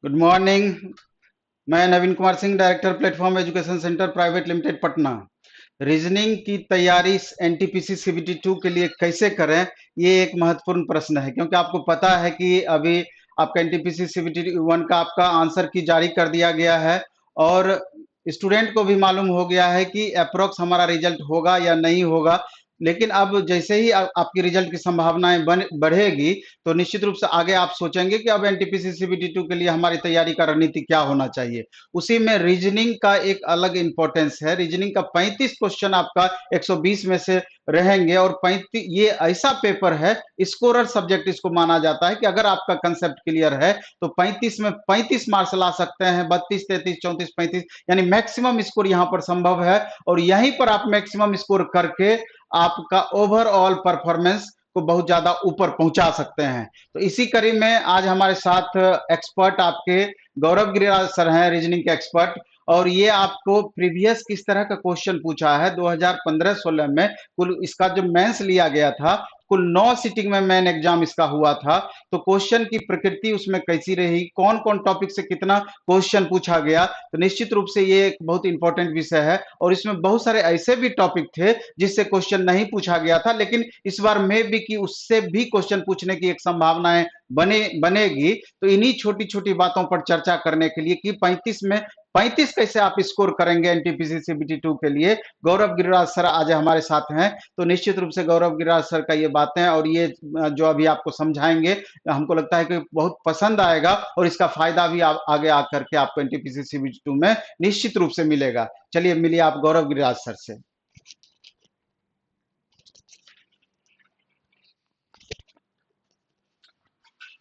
Good morning. मैं Naveen Kumar Singh, director platform education centre private limited Patna. Reasoning की तैयारी एनटीपीसी सीबीटी 2 के लिए कैसे करें, ये एक महत्वपूर्ण प्रश्न है, क्योंकि आपको पता है कि अभी आपका एनटीपीसी सीबीटी 1 का आपका आंसर की जारी कर दिया गया है और स्टूडेंट को भी मालूम हो गया है कि अप्रोक्स हमारा रिजल्ट होगा या नहीं होगा। लेकिन अब जैसे ही आपकी रिजल्ट की संभावनाएं बढ़ेगी, तो निश्चित रूप से आगे आप सोचेंगे कि अब एनटीपीसी सीबीटी 2 के लिए हमारी तैयारी का रणनीति क्या होना चाहिए। उसी में रीजनिंग का एक अलग इंपॉर्टेंस है। रीजनिंग का 35 क्वेश्चन आपका 120 में से रहेंगे और 35 ये ऐसा पेपर है, स्कोरर सब्जेक्ट इसको माना जाता है कि अगर आपका कंसेप्ट क्लियर है तो 35 में 35 मार्क्स ला सकते हैं। 32, 33, 34, 35 यानी मैक्सिमम स्कोर यहाँ पर संभव है और यहीं पर आप मैक्सिमम स्कोर करके आपका ओवरऑल परफॉर्मेंस को बहुत ज्यादा ऊपर पहुंचा सकते हैं। तो इसी कड़ी में आज हमारे साथ एक्सपर्ट आपके गौरव गिरिराज सर हैं, रीजनिंग के एक्सपर्ट। और ये आपको प्रीवियस किस तरह का क्वेश्चन पूछा है 2015-16 में। कुल इसका जो मेंस लिया गया था, कुल 9 सीटिंग में मेन एग्जाम इसका हुआ था। तो क्वेश्चन की प्रकृति उसमें कैसी रही, कौन कौन टॉपिक से कितना क्वेश्चन पूछा गया, तो निश्चित रूप से ये एक बहुत इंपॉर्टेंट विषय है। और इसमें बहुत सारे ऐसे भी टॉपिक थे जिससे क्वेश्चन नहीं पूछा गया था, लेकिन इस बार में भी कि उससे भी क्वेश्चन पूछने की एक संभावनाएं बनेगी। तो इन्हीं छोटी छोटी बातों पर चर्चा करने के लिए कि 35 में 35 कैसे आप स्कोर करेंगे एनटीपीसी सीबीटी 2 के लिए, गौरव गिरिराज सर आज हमारे साथ हैं। तो निश्चित रूप से गौरव गिरिराज सर का ये बातें और ये जो अभी आपको समझाएंगे, हमको लगता है कि बहुत पसंद आएगा और इसका फायदा भी आप आगे आकर के आपको एनटीपीसी सीबीटी 2 में निश्चित रूप से मिलेगा। चलिए मिलिए आप गौरव गिरिराज सर से।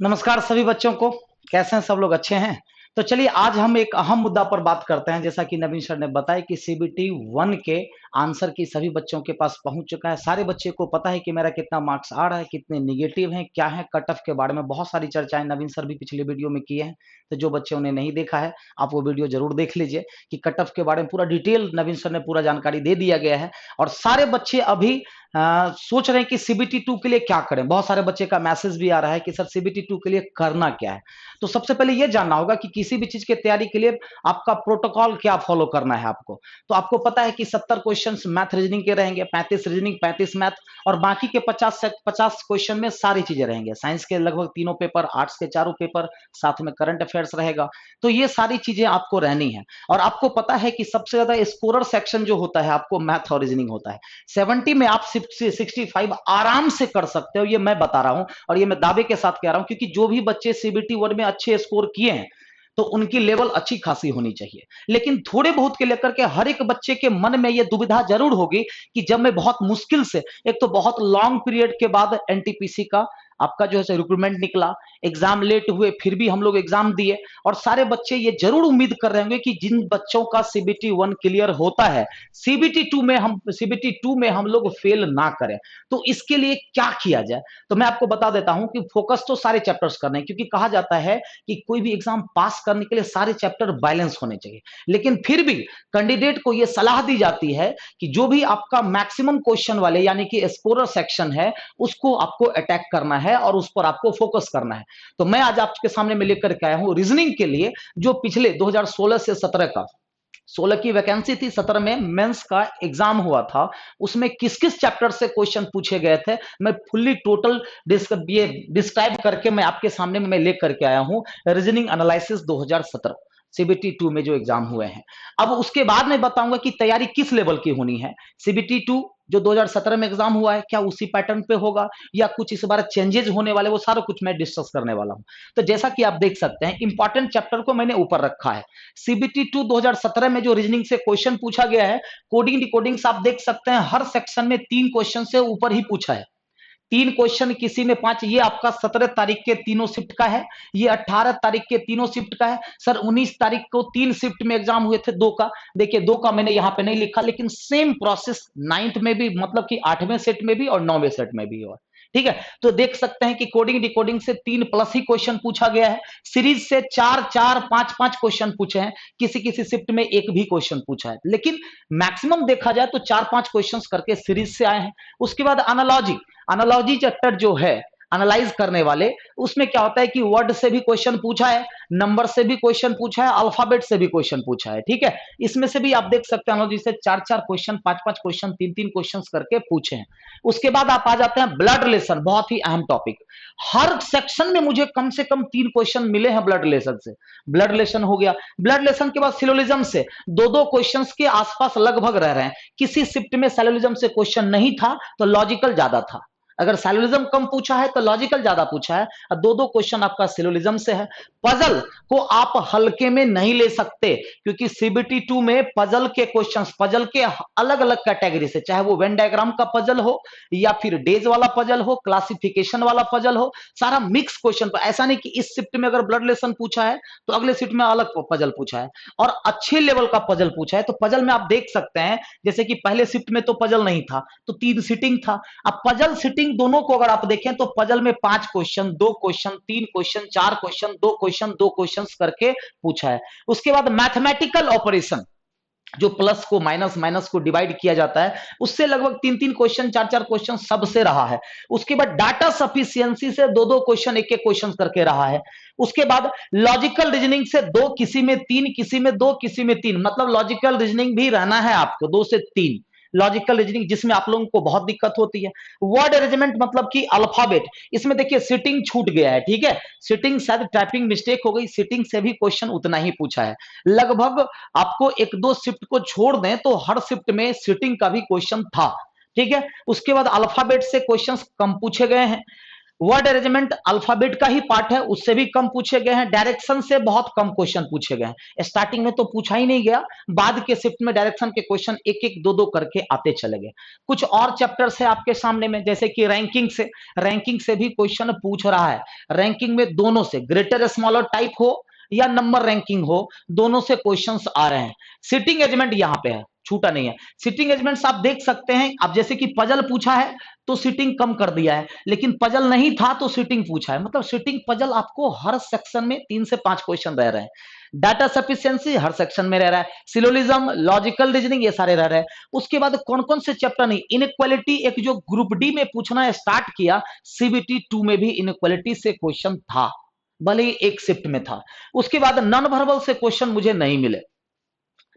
नमस्कार सभी बच्चों को। कैसे हैं सब लोग? अच्छे हैं? तो चलिए आज हम एक अहम मुद्दा पर बात करते हैं। जैसा कि नवीन सर ने बताया कि सीबीटी 1 के आंसर की सभी बच्चों के पास पहुंच चुका है। सारे बच्चे को पता है कि मेरा कितना मार्क्स आ रहा है, कितने निगेटिव हैं, क्या है। कट ऑफ के बारे में बहुत सारी चर्चाएं नवीन सर भी पिछले वीडियो में किए हैं। तो जो बच्चों ने नहीं देखा है, आप वो वीडियो जरूर देख लीजिए कि कट ऑफ के बारे में पूरा डिटेल नवीन सर ने पूरा जानकारी दे दिया गया है। और सारे बच्चे अभी सोच रहे हैं कि सीबीटी 2 के लिए क्या करें। बहुत सारे बच्चे का मैसेज भी आ रहा है कि सर सीबीटी 2 के लिए करना क्या है। तो सबसे पहले यह जानना होगा कि किसी भी चीज की तैयारी के लिए आपका प्रोटोकॉल क्या फॉलो करना है आपको। तो आपको पता है कि 70 क्वेश्चंस मैथ रीजनिंग के रहेंगे, 35 रीजनिंग, 35 मैथ, और बाकी के 50 क्वेश्चन में सारी चीजें रहेंगे। साइंस के लगभग तीनों पेपर, आर्ट्स के चारों पेपर, साथ में करंट अफेयर्स रहेगा। तो ये सारी चीजें आपको रहनी है। और आपको पता है कि सबसे ज्यादा स्कोरर सेक्शन जो होता है आपको मैथ और रीजनिंग होता है। 70 में आप 65 आराम से कर सकते हो, ये मैं बता रहा हूं और ये मैं दावे के साथ कह रहा हूं, क्योंकि जो भी बच्चे सीबीटी 1 में अच्छे स्कोर किए हैं तो उनकी लेवल अच्छी खासी होनी चाहिए। लेकिन थोड़े बहुत के लेकर के हर एक बच्चे के मन में यह दुविधा जरूर होगी कि जब मैं बहुत मुश्किल से, एक तो बहुत लॉन्ग पीरियड के बाद एनटीपीसी का आपका जो है रिक्रूटमेंट निकला, एग्जाम लेट हुए, फिर भी हम लोग एग्जाम दिए, और सारे बच्चे ये जरूर उम्मीद कर रहे होंगे कि जिन बच्चों का सीबीटी 1 क्लियर होता है, सीबीटी 2 में हम लोग फेल ना करें। तो इसके लिए क्या किया जाए? तो मैं आपको बता देता हूं कि फोकस तो सारे चैप्टर्स करने हैं, क्योंकि कहा जाता है कि कोई भी एग्जाम पास करने के लिए सारे चैप्टर बैलेंस होने चाहिए। लेकिन फिर भी कैंडिडेट को यह सलाह दी जाती है कि जो भी आपका मैक्सिमम क्वेश्चन वाले यानी कि स्कोरर सेक्शन है, उसको आपको अटैक करना है और उस पर आपको फोकस करना है। तो मैं आज आपके सामने में लेकर के आया हूं रीजनिंग के लिए, जो पिछले 2016 से 17 का 16 की वैकेंसी थी, 17 में मेंस का एग्जाम हुआ था, उसमें किस किस चैप्टर से क्वेश्चन पूछे गए थे, मैं फुल्ली टोटल डिस्क्राइब करके मैं आपके सामने में लेकर के आया हूं। रीजनिंग एनालिसिस 2017 सीबीटी 2 में जो एग्जाम हुए हैं। अब उसके बाद मैं बताऊंगा कि तैयारी किस लेवल की होनी है। सीबीटी 2 जो 2017 में एग्जाम हुआ है, क्या उसी पैटर्न पे होगा या कुछ इस बार चेंजेस होने वाले, वो सारा कुछ मैं डिस्कस करने वाला हूं। तो जैसा कि आप देख सकते हैं, इंपॉर्टेंट चैप्टर को मैंने ऊपर रखा है। सीबीटी 2 2017 में जो रीजनिंग से क्वेश्चन पूछा गया है, कोडिंग डिकोडिंग्स आप देख सकते हैं, हर सेक्शन में 3 क्वेश्चन से ऊपर ही पूछा है। 3 क्वेश्चन, किसी में 5। ये आपका 17 तारीख के तीनों शिफ्ट का है, ये 18 तारीख के तीनों शिफ्ट का है। सर 19 तारीख को 3 शिफ्ट में एग्जाम हुए थे, 2 का। देखिए 2 का मैंने यहां पे नहीं लिखा, लेकिन सेम प्रोसेस 9th में भी, मतलब कि 8वें सेट में भी और 9वें सेट में भी हुआ। ठीक है, तो देख सकते हैं कि कोडिंग डिकोडिंग से 3 प्लस ही क्वेश्चन पूछा गया है। सीरीज से 4 4 5 5 क्वेश्चन पूछे हैं, किसी किसी शिफ्ट में 1 भी क्वेश्चन पूछा है, लेकिन मैक्सिमम देखा जाए तो 4 5 क्वेश्चन करके सीरीज से आए हैं। उसके बाद एनालॉजी चैप्टर जो है, एनालाइज करने वाले, उसमें क्या होता है कि वर्ड से भी क्वेश्चन पूछा है, नंबर से भी क्वेश्चन पूछा है, अल्फाबेट से भी क्वेश्चन पूछा है, ठीक है। इसमें से भी आप देख सकते हैं एनालॉजी से 4-4 क्वेश्चन, 5-5 क्वेश्चन, 3-3 क्वेश्चन करके पूछे हैं। उसके बाद आप आ जाते हैं ब्लड रिलेशन, बहुत ही अहम टॉपिक। हर सेक्शन में मुझे कम से कम 3 क्वेश्चन मिले हैं ब्लड रिलेशन से। ब्लड रिलेशन हो गया, ब्लड रिलेशन के बाद सिलोजिज्म से 2-2 क्वेश्चंस के आसपास लगभग रह रहे हैं। किसी शिफ्ट में सिलोजिज्म से क्वेश्चन नहीं था तो लॉजिकल ज्यादा था, अगर सिलोजिज्म कम पूछा है तो लॉजिकल ज्यादा पूछा है, और 2-2 क्वेश्चन आपका सिलोजिज्म से है। पजल को आप हल्के में नहीं ले सकते, क्योंकि सीबीटी 2 में पजल के क्वेश्चंस, पजल के अलग अलग कैटेगरी से, चाहे वो वेन डायग्राम का पजल हो या फिर डेज वाला पजल हो, क्लासिफिकेशन वाला पजल हो, सारा मिक्स क्वेश्चन। ऐसा नहीं कि इस शिफ्ट में अगर ब्लड रिलेशन पूछा है तो अगले शिफ्ट में अलग पजल पूछा है, और अच्छे लेवल का पजल पूछा है। तो पजल में आप देख सकते हैं, जैसे कि पहले शिफ्ट में तो पजल नहीं था, तो 3 सीटिंग था। अब पजल सीटिंग दोनों को अगर आप देखें तो पजल में 5 question, 2 question, 3 question, 4 question, 2 question, 2 question करके पूछा है। उसके बाद मैथमेटिकल ऑपरेशन, जो प्लस को माइनस, माइनस को डिवाइड किया जाता है, उससे लगभग 3-3 क्वेश्चन, 4-4 क्वेश्चन सबसे रहा है। उसके बाद डाटा सफिशिएंसी से 2-2 क्वेश्चन, 1-1 क्वेश्चन करके रहा है। उसके बाद लॉजिकल रीजनिंग से 2, किसी में 3, किसी में 2, किसी में 3, मतलब लॉजिकल रीजनिंग भी रहना है आपको 2 से 3 लॉजिकल रीजनिंग, जिसमें आप लोगों को बहुत दिक्कत होती है। वर्ड अरेंजमेंट मतलब कि अल्फाबेट, इसमें देखिए सिटिंग छूट गया है, ठीक है, सिटिंग शायद टाइपिंग मिस्टेक हो गई, सिटिंग से भी क्वेश्चन उतना ही पूछा है। लगभग आपको 1-2 शिफ्ट को छोड़ दें तो हर शिफ्ट में सिटिंग का भी क्वेश्चन था, ठीक है। उसके बाद अल्फाबेट से क्वेश्चंस कम पूछे गए हैं। वर्ड अरेंजमेंट अल्फाबेट का ही पार्ट है, उससे भी कम पूछे गए हैं। डायरेक्शन से बहुत कम क्वेश्चन पूछे गए हैं, स्टार्टिंग में तो पूछा ही नहीं गया, बाद के शिफ्ट में डायरेक्शन के क्वेश्चन 1-1, 2-2 करके आते चले गए। कुछ और चैप्टर्स है आपके सामने में, जैसे कि रैंकिंग से भी क्वेश्चन पूछ रहा है। रैंकिंग में दोनों से, ग्रेटर स्मॉलर टाइप हो या नंबर रैंकिंग हो, दोनों से क्वेश्चंस आ रहे हैं। सिटिंग एजमेंट यहां पे है, छूटा नहीं है। सिटिंग एजमेंट्स आप देख सकते हैं, अब जैसे कि पजल पूछा है तो सिटिंग कम कर दिया है, लेकिन पजल नहीं था तो सिटिंग पूछा है, मतलब सिटिंग पजल आपको हर सेक्शन में 3 से 5 क्वेश्चन रह रहे हैं। डाटा सफिशिएंसी हर सेक्शन में रह रहा है, सिलोजिज्म, लॉजिकल रीजनिंग, ये सारे रह रहे हैं। उसके बाद कौन कौन से चैप्टर नहीं, इनइक्वालिटी एक जो ग्रुप डी में पूछना स्टार्ट किया, सीबीटी 2 में भी इनइक्वालिटी से क्वेश्चन था, भले ही एक शिफ्ट में था। उसके बाद नॉन वर्बल से क्वेश्चन मुझे नहीं मिले,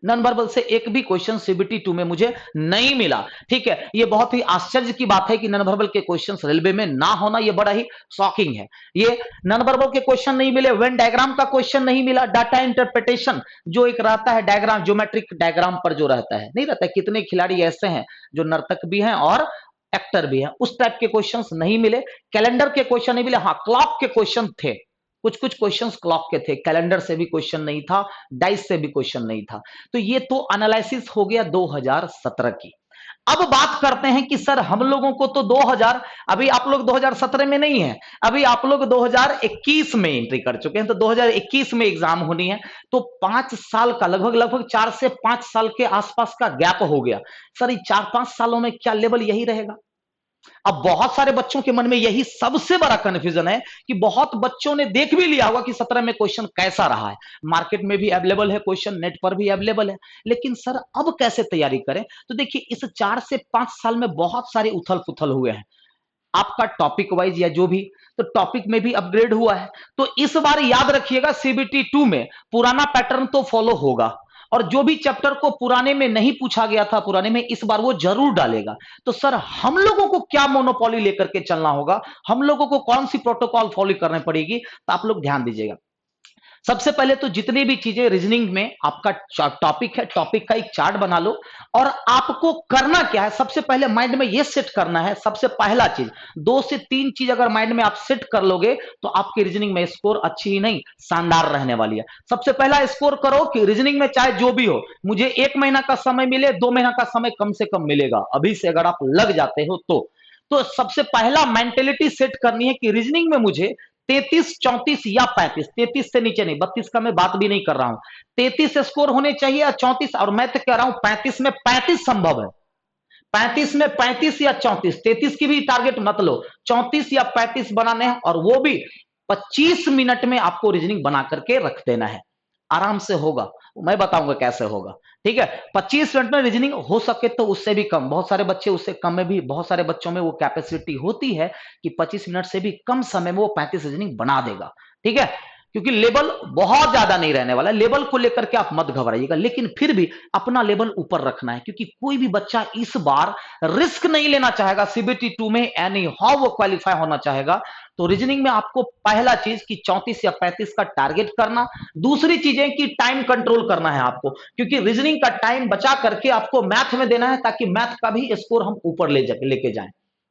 नॉन वर्बल से एक भी क्वेश्चन सीबीटी 2 में मुझे नहीं मिला, ठीक है। ये बहुत ही आश्चर्य की बात है कि नॉन वर्बल के क्वेश्चंस रेलवे में ना होना, ये बड़ा ही शॉकिंग है। ये नॉन वर्बल के क्वेश्चन नहीं मिले, वेन डायग्राम का क्वेश्चन नहीं मिला, डाटा इंटरप्रिटेशन जो एक रहता है डायग्राम, ज्योमेट्रिक डायग्राम पर जो रहता है, नहीं रहता है, कितने खिलाड़ी ऐसे हैं जो नर्तक भी हैं और एक्टर भी हैं, उस टाइप के क्वेश्चंस नहीं मिले। कैलेंडर के क्वेश्चन नहीं मिले, हाँ क्लॉक के क्वेश्चन थे, कुछ कुछ क्वेश्चंस क्लॉक के थे, कैलेंडर से भी क्वेश्चन नहीं था, डाइस से भी क्वेश्चन नहीं था। तो ये तो एनालिसिस हो गया 2017 की। अब बात करते हैं कि सर हम लोगों को तो 2000, अभी आप लोग 2017 में नहीं है, अभी आप लोग 2021 में एंट्री कर चुके हैं, तो 2021 में एग्जाम होनी है, तो 5 साल का लगभग 4 से 5 साल के आसपास का गैप हो गया। सर ये 4-5 सालों में क्या लेवल यही रहेगा? अब बहुत सारे बच्चों के मन में यही सबसे बड़ा कंफ्यूजन है कि बहुत बच्चों ने देख भी लिया होगा कि 17 में क्वेश्चन कैसा रहा है, मार्केट में भी अवेलेबल है क्वेश्चन, नेट पर भी अवेलेबल है, लेकिन सर अब कैसे तैयारी करें? तो देखिए इस 4 से 5 साल में बहुत सारे उथल पुथल हुए हैं, आपका टॉपिक वाइज या जो भी, तो टॉपिक में भी अपग्रेड हुआ है। तो इस बार याद रखिएगा सीबीटी 2 में पुराना पैटर्न तो फॉलो होगा, और जो भी चैप्टर को पुराने में नहीं पूछा गया था पुराने में, इस बार वो जरूर डालेगा। तो सर हम लोगों को क्या मोनोपोली लेकर के चलना होगा, हम लोगों को कौन सी प्रोटोकॉल फॉलो करनी पड़ेगी, तो आप लोग ध्यान दीजिएगा। सबसे पहले तो जितनी भी चीजें रीजनिंग में आपका टॉपिक है, टॉपिक का एक चार्ट बना लो, और आपको करना क्या है, सबसे पहले माइंड में ये सेट करना है, सबसे पहला चीज 2 से 3 चीज अगर माइंड में आप सेट कर लोगे तो आपकी रीजनिंग में स्कोर अच्छी ही नहीं शानदार रहने वाली है। सबसे पहला स्कोर करो कि रीजनिंग में चाहे जो भी हो, मुझे 1 महीना का समय मिले, 2 महीना का समय कम से कम मिलेगा, अभी से अगर आप लग जाते हो तो सबसे पहला मेंटेलिटी सेट करनी है कि रीजनिंग में मुझे 33, 34 या 35, 33 से नीचे नहीं, 32 का मैं बात भी नहीं कर रहा हूं, 33 स्कोर होने चाहिए या 34, और मैं तो कह रहा हूं 35 में 35 संभव है, 35 में 35 या 34, 33 की भी टारगेट मत लो, 34 या 35 बनाने हैं, और वो भी 25 मिनट में आपको रीजनिंग बना करके रख देना है। आराम से होगा, मैं बताऊंगा कैसे होगा। ठीक है, 25 मिनट में रीजनिंग हो सके तो उससे भी कम, बहुत सारे बच्चे उससे कम में भी, बहुत सारे बच्चों में वो कैपेसिटी होती है कि 25 मिनट से भी कम समय में वो 35 रीजनिंग बना देगा। ठीक है, क्योंकि लेवल बहुत ज्यादा नहीं रहने वाला, लेवल को लेकर के आप मत घबराइएगा, लेकिन फिर भी अपना लेवल ऊपर रखना है, क्योंकि कोई भी बच्चा इस बार रिस्क नहीं लेना चाहेगा सीबीटी 2 में, एनी हाउ वो क्वालिफाई होना चाहेगा। तो रीजनिंग में आपको पहला चीज कि 34 या 35 का टारगेट करना, दूसरी चीजें कि टाइम कंट्रोल करना है आपको, क्योंकि रीजनिंग का टाइम बचा करके आपको मैथ में देना है, ताकि मैथ का भी स्कोर हम ऊपर लेके जाएं।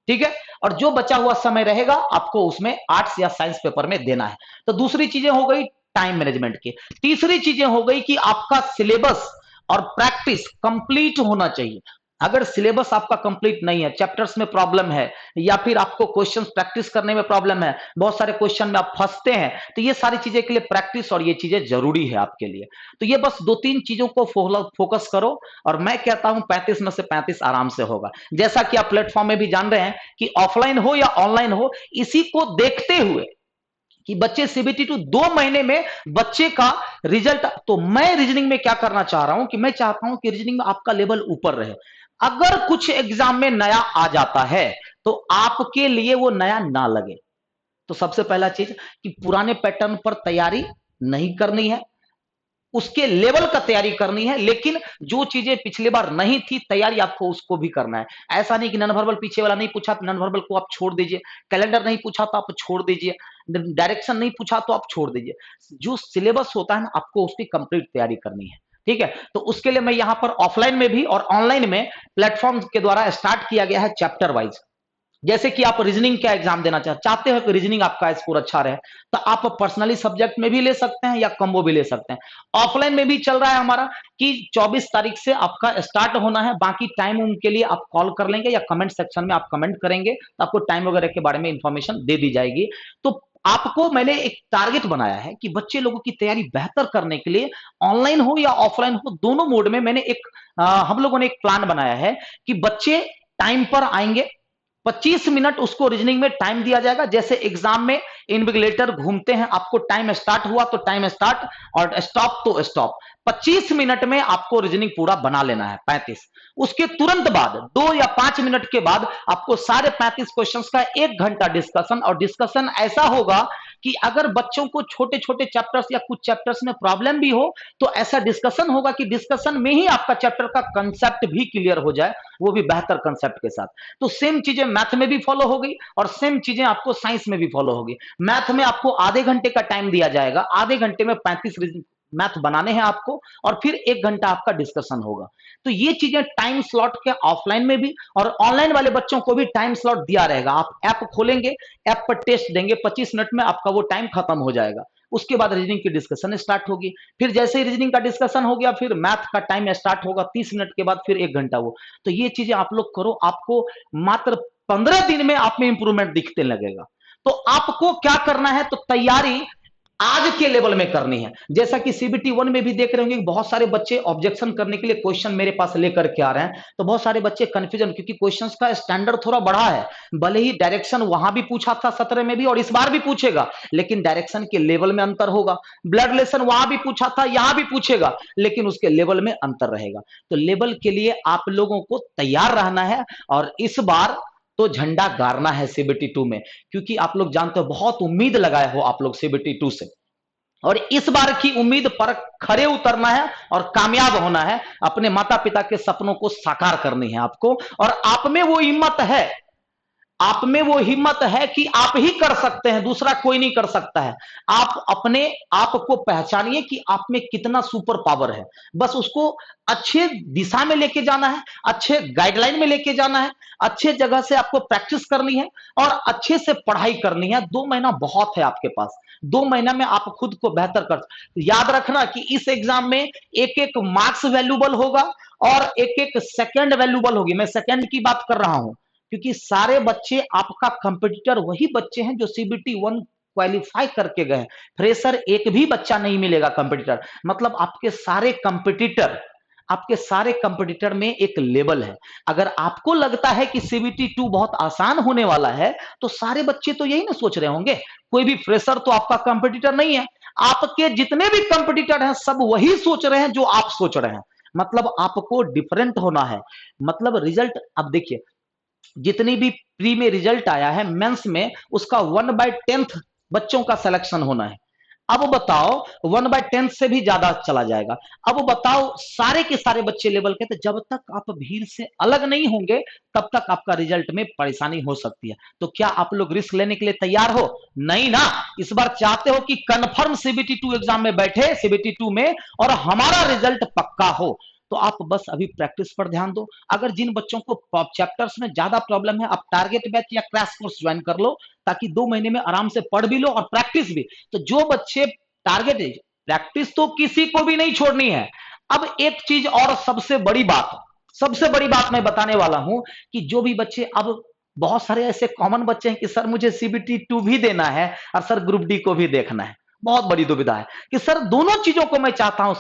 ठीक है, और जो बचा हुआ समय रहेगा आपको उसमें आर्ट्स या साइंस पेपर में देना है। तो दूसरी चीजें हो गई टाइम मैनेजमेंट की। तीसरी चीजें हो गई कि आपका सिलेबस और प्रैक्टिस कंप्लीट होना चाहिए। अगर सिलेबस आपका कंप्लीट नहीं है, चैप्टर्स में प्रॉब्लम है, या फिर आपको क्वेश्चंस प्रैक्टिस करने में प्रॉब्लम है, बहुत सारे क्वेश्चन में आप फंसते हैं, तो ये सारी चीजें के लिए प्रैक्टिस और ये चीजें जरूरी है आपके लिए। तो ये बस 2-3 चीजों को फोकस करो, और मैं कहता हूं 35 में से 35 आराम से होगा। जैसा कि आप प्लेटफॉर्म में भी जान रहे हैं कि ऑफलाइन हो या ऑनलाइन हो, इसी को देखते हुए कि बच्चे सीबीटी 2 2 महीने में बच्चे का रिजल्ट, तो मैं रीजनिंग में क्या करना चाह रहा हूं कि मैं चाहता हूं कि रीजनिंग में आपका लेवल ऊपर रहे। अगर कुछ एग्जाम में नया आ जाता है तो आपके लिए वो नया ना लगे। तो सबसे पहला चीज कि पुराने पैटर्न पर तैयारी नहीं करनी है, उसके लेवल का तैयारी करनी है, लेकिन जो चीजें पिछली बार नहीं थी तैयारी आपको उसको भी करना है। ऐसा नहीं कि नन वर्बल पीछे वाला नहीं पूछा तो नन वर्बल को आप छोड़ दीजिए, कैलेंडर नहीं पूछा तो आप छोड़ दीजिए, डायरेक्शन नहीं पूछा तो आप छोड़ दीजिए। जो सिलेबस होता है ना, आपको उसकी कंप्लीट तैयारी करनी है। ठीक है, तो उसके लिए मैं यहां पर ऑफलाइन में भी और ऑनलाइन में प्लेटफॉर्म के द्वारा स्टार्ट किया गया है चैप्टर वाइज। जैसे कि आप रीजनिंग का एग्जाम देना चाहते हो कि रीजनिंग आपका स्कोर अच्छा रहे, तो आप पर्सनली सब्जेक्ट में भी ले सकते हैं या कम्बो भी ले सकते हैं। ऑफलाइन में भी चल रहा है हमारा कि 24 तारीख से आपका स्टार्ट होना है, बाकी टाइम उनके लिए आप कॉल कर लेंगे या कमेंट सेक्शन में आप कमेंट करेंगे तो आपको टाइम वगैरह के बारे में इंफॉर्मेशन दे दी जाएगी। तो आपको मैंने एक टारगेट बनाया है कि बच्चे लोगों की तैयारी बेहतर करने के लिए ऑनलाइन हो या ऑफलाइन हो, दोनों मोड में मैंने एक हम लोगों ने एक प्लान बनाया है कि बच्चे टाइम पर आएंगे, 25 मिनट उसको रीजनिंग में टाइम दिया जाएगा। जैसे एग्जाम में इन्विजिलेटर घूमते हैं, आपको टाइम स्टार्ट हुआ तो टाइम स्टार्ट और स्टॉप तो स्टॉप, 25 मिनट में आपको रीजनिंग पूरा बना लेना है 35। उसके तुरंत बाद 2 या 5 मिनट के बाद आपको सारे 35 क्वेश्चंस का 1 घंटा डिस्कशन, और डिस्कशन ऐसा होगा कि अगर बच्चों को छोटे छोटे चैप्टर्स या कुछ चैप्टर्स में प्रॉब्लम भी हो तो ऐसा डिस्कशन होगा कि डिस्कशन में ही आपका चैप्टर का कंसेप्ट भी क्लियर हो जाए, वो भी बेहतर कंसेप्ट के साथ। तो सेम चीजें मैथ में भी फॉलो होगी और सेम चीजें आपको साइंस में भी फॉलो होगी। मैथ में आपको आधे घंटे का टाइम दिया जाएगा, आधे घंटे में 35 मैथ बनाने हैं आपको, और फिर 1 घंटा आपका डिस्कशन होगा। तो ये चीजें टाइम स्लॉट के ऑफलाइन में भी और ऑनलाइन वाले बच्चों को भी टाइम स्लॉट दिया रहेगा। आप ऐप खोलेंगे, ऐप पर टेस्ट देंगे, 25 मिनट में आपका वो टाइम खत्म हो जाएगा। उसके बाद रीजनिंग की डिस्कशन स्टार्ट होगी, फिर जैसे ही रीजनिंग का डिस्कशन हो गया फिर मैथ का टाइम स्टार्ट होगा 30 मिनट के बाद, फिर 1 घंटा वो। तो ये चीजें आप लोग करो, आपको मात्र 15 दिन में आप में इंप्रूवमेंट दिखने लगेगा। तो आपको क्या करना है, तो तैयारी आज के लेवल में करनी है। जैसा कि सीबीटी 1 में भी देख रहे होंगे बहुत सारे बच्चे ऑब्जेक्शन करने के लिए क्वेश्चन मेरे पास लेकर के आ रहे हैं, तो बहुत सारे बच्चे कंफ्यूजन, क्योंकि क्वेश्चंस का स्टैंडर्ड थोड़ा बढ़ा है। भले ही डायरेक्शन वहां भी पूछा था 17 में भी और इस बार भी पूछेगा, लेकिन डायरेक्शन के लेवल में अंतर होगा। ब्लड रिलेशन वहां भी पूछा था, यहां भी पूछेगा, लेकिन उसके लेवल में अंतर रहेगा। तो लेवल के लिए आप लोगों को तैयार रहना है, और इस बार तो झंडा गाड़ना है सीबीटी 2 में, क्योंकि आप लोग जानते हो बहुत उम्मीद लगाए हो आप लोग सीबीटी 2 से, और इस बार की उम्मीद पर खरे उतरना है और कामयाब होना है। अपने माता पिता के सपनों को साकार करनी है आपको, और आप में वो हिम्मत है, आप में वो हिम्मत है कि आप ही कर सकते हैं, दूसरा कोई नहीं कर सकता है। आप अपने आप को पहचानिए कि आप में कितना सुपर पावर है, बस उसको अच्छे दिशा में लेके जाना है, अच्छे गाइडलाइन में लेके जाना है, अच्छे जगह से आपको प्रैक्टिस करनी है और अच्छे से पढ़ाई करनी है। 2 महीना बहुत है आपके पास, 2 महीना में आप खुद को बेहतर कर। याद रखना कि इस एग्जाम में एक एक मार्क्स वैल्यूबल होगा और एक एक सेकंड वैल्यूबल होगी। मैं सेकंड की बात कर रहा हूं क्योंकि सारे बच्चे आपका कंपटीटर वही बच्चे हैं जो सीबीटी 1 क्वालिफाई करके गए। फ्रेशर एक भी बच्चा नहीं मिलेगा कंपटीटर, मतलब आपके सारे कंपटीटर में एक लेवल है। अगर आपको लगता है कि सीबीटी 2 बहुत आसान होने वाला है तो सारे बच्चे तो यही ना सोच रहे होंगे, कोई भी फ्रेशर तो आपका कंपटीटर नहीं है। आपके जितने भी कंपटीटर हैं सब वही सोच रहे हैं जो आप सोच रहे हैं। मतलब आपको डिफरेंट होना है। मतलब रिजल्ट अब देखिए, जितनी भी प्री में रिजल्ट आया है मेंस में, उसका 1/10 बच्चों का सिलेक्शन होना है। अब बताओ 1/10 से भी ज्यादा चला जाएगा। अब बताओ सारे के सारे बच्चे लेवल के, तो जब तक आप भीड़ से अलग नहीं होंगे तब तक आपका रिजल्ट में परेशानी हो सकती है। तो क्या आप लोग रिस्क लेने के लिए तैयार हो? नहीं ना। इस बार चाहते हो कि कंफर्म सीबीटी 2 एग्जाम में बैठे, सीबीटी 2 में, और हमारा रिजल्ट पक्का हो। तो आप बस अभी प्रैक्टिस पर ध्यान दो। अगर जिन बच्चों को चैप्टर्स में ज्यादा प्रॉब्लम है, आप टारगेट बैच या क्रैश कोर्स ज्वाइन कर लो, ताकि 2 महीने में आराम से पढ़ भी लो और प्रैक्टिस भी। तो जो बच्चे टारगेट, प्रैक्टिस तो किसी को भी नहीं छोड़नी है। अब एक चीज और सबसे बड़ी बात मैं बताने वाला हूं कि जो भी बच्चे, अब बहुत सारे ऐसे कॉमन बच्चे हैं कि सर मुझे सीबीटी 2 भी देना है और सर ग्रुप डी को भी देखना है। बहुत बड़ी दुविधा है कि सर दोनों चीजों को मैं चाहता हूं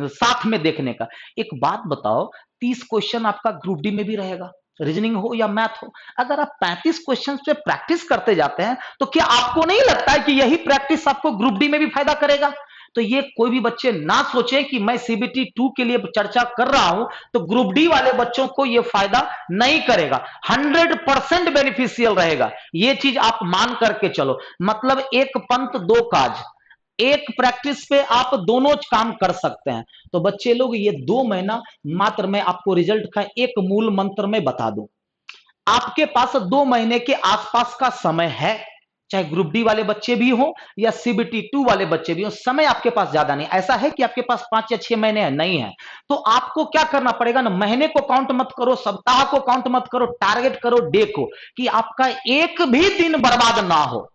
साथ में देखने का। एक बात बताओ, 30 क्वेश्चन आपका ग्रुप डी में भी रहेगा, रीजनिंग हो या मैथ हो। अगर आप 35 क्वेश्चन पे प्रैक्टिस करते जाते हैं तो क्या आपको नहीं लगता है कि यही प्रैक्टिस आपको ग्रुप डी में भी फायदा करेगा? तो ये कोई भी बच्चे ना सोचे कि मैं सीबीटी 2 के लिए चर्चा कर रहा हूं तो ग्रुप डी वाले बच्चों को ये फायदा नहीं करेगा। 100% बेनिफिशियल रहेगा, ये चीज आप मान करके चलो। मतलब एक पंथ दो काज, एक प्रैक्टिस पे आप दोनों काम कर सकते हैं। तो बच्चे लोग ये 2 महीना मात्र, मैं आपको रिजल्ट का एक मूल मंत्र में बता दूं, आपके पास 2 महीने के आसपास का समय है। चाहे ग्रुप डी वाले बच्चे भी हो या सीबीटी 2 वाले बच्चे भी हो, समय आपके पास ज्यादा नहीं। ऐसा है कि आपके पास 5 या 6 महीने है, नहीं है। तो आपको क्या करना पड़ेगा ना, महीने को काउंट मत करो, सप्ताह को काउंट मत करो, टारगेट करो डे को, कि आपका एक भी दिन बर्बाद ना हो।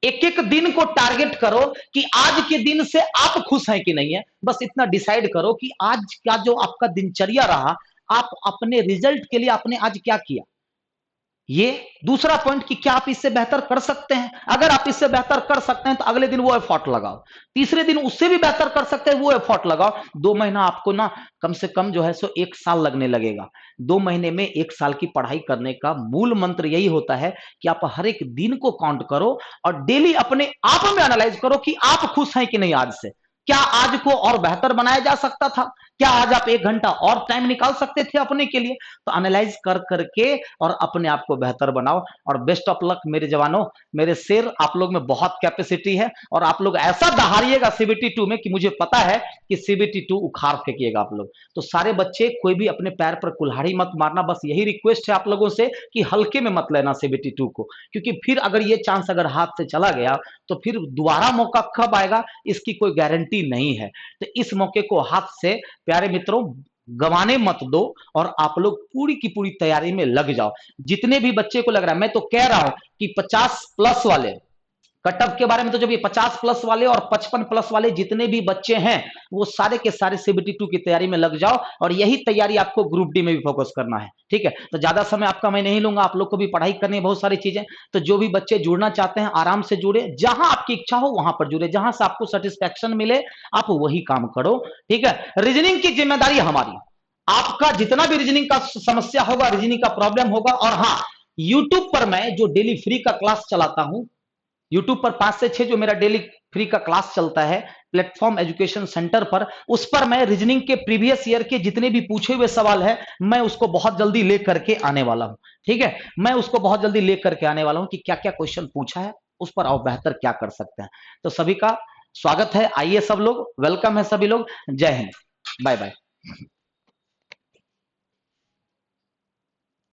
एक एक दिन को टारगेट करो कि आज के दिन से आप खुश हैं कि नहीं है। बस इतना डिसाइड करो कि आज का जो आपका दिनचर्या रहा, आप अपने रिजल्ट के लिए आपने आज क्या किया। ये दूसरा पॉइंट कि क्या आप इससे बेहतर कर सकते हैं। अगर आप इससे बेहतर कर सकते हैं तो अगले दिन वो एफर्ट लगाओ, तीसरे दिन उससे भी बेहतर कर सकते हैं वो एफर्ट लगाओ। 2 महीना आपको ना कम से कम जो है सो 1 साल लगने लगेगा। 2 महीने में 1 साल की पढ़ाई करने का मूल मंत्र यही होता है कि आप हर एक दिन को काउंट करो और डेली अपने आप में एनालाइज करो कि आप खुश हैं कि नहीं आज से। क्या आज को और बेहतर बनाया जा सकता था? क्या आज आप 1 घंटा और टाइम निकाल सकते थे अपने के लिए? तो एनालाइज कर करके और अपने आप को बेहतर बनाओ। और बेस्ट ऑफ लक मेरे जवानों, मेरे शेर, आप लोग में बहुत कैपेसिटी है और आप लोग ऐसा दहाड़िएगा सीबीटी 2 में कि मुझे पता है कि सीबीटी 2 उखाड़ फेंकिएगा आप लोग। तो सारे बच्चे, कोई भी अपने पैर पर कुल्हाड़ी मत मारना, बस यही रिक्वेस्ट है आप लोगों से कि हल्के में मत लेना सीबीटी 2 को, क्योंकि फिर अगर ये चांस अगर हाथ से चला गया तो फिर दोबारा मौका कब आएगा इसकी कोई गारंटी नहीं है। तो इस मौके को हाथ से, प्यारे मित्रों, गंवाने मत दो और आप लोग पूरी की पूरी तैयारी में लग जाओ। जितने भी बच्चे को लग रहा है, मैं तो कह रहा हूं कि 50 प्लस वाले, कट ऑफ के बारे में तो जब ये 50 प्लस वाले और 55 प्लस वाले जितने भी बच्चे हैं वो सारे के सारे सीबीटी 2 की तैयारी में लग जाओ। और यही तैयारी आपको ग्रुप डी में भी फोकस करना है, ठीक है। तो ज्यादा समय आपका मैं नहीं लूंगा, आप लोग को भी पढ़ाई करनी है बहुत सारी चीजें। तो जो भी बच्चे जुड़ना चाहते हैं आराम से जुड़े, जहां आपकी इच्छा हो वहां पर जुड़े, जहां से आपको सेटिस्फेक्शन मिले आप वही काम करो, ठीक है। रीजनिंग की जिम्मेदारी हमारी, आपका जितना भी रीजनिंग का समस्या होगा, रीजनिंग का प्रॉब्लम होगा, और हाँ, यूट्यूब पर मैं जो डेली फ्री का क्लास चलाता हूं, यूट्यूब पर 5 से 6 जो मेरा डेली फ्री का क्लास चलता है प्लेटफॉर्म एजुकेशन सेंटर पर, उस पर मैं रीजनिंग के प्रीवियस ईयर के जितने भी पूछे हुए सवाल है मैं उसको बहुत जल्दी लेकर के आने वाला हूं, ठीक है। मैं उसको बहुत जल्दी लेकर के आने वाला हूं कि क्या क्या क्वेश्चन पूछा है, उस पर आप बेहतर क्या कर सकते हैं। तो सभी का स्वागत है, आइए सब लोग, वेलकम है सभी लोग। जय हिंद, बाय बाय।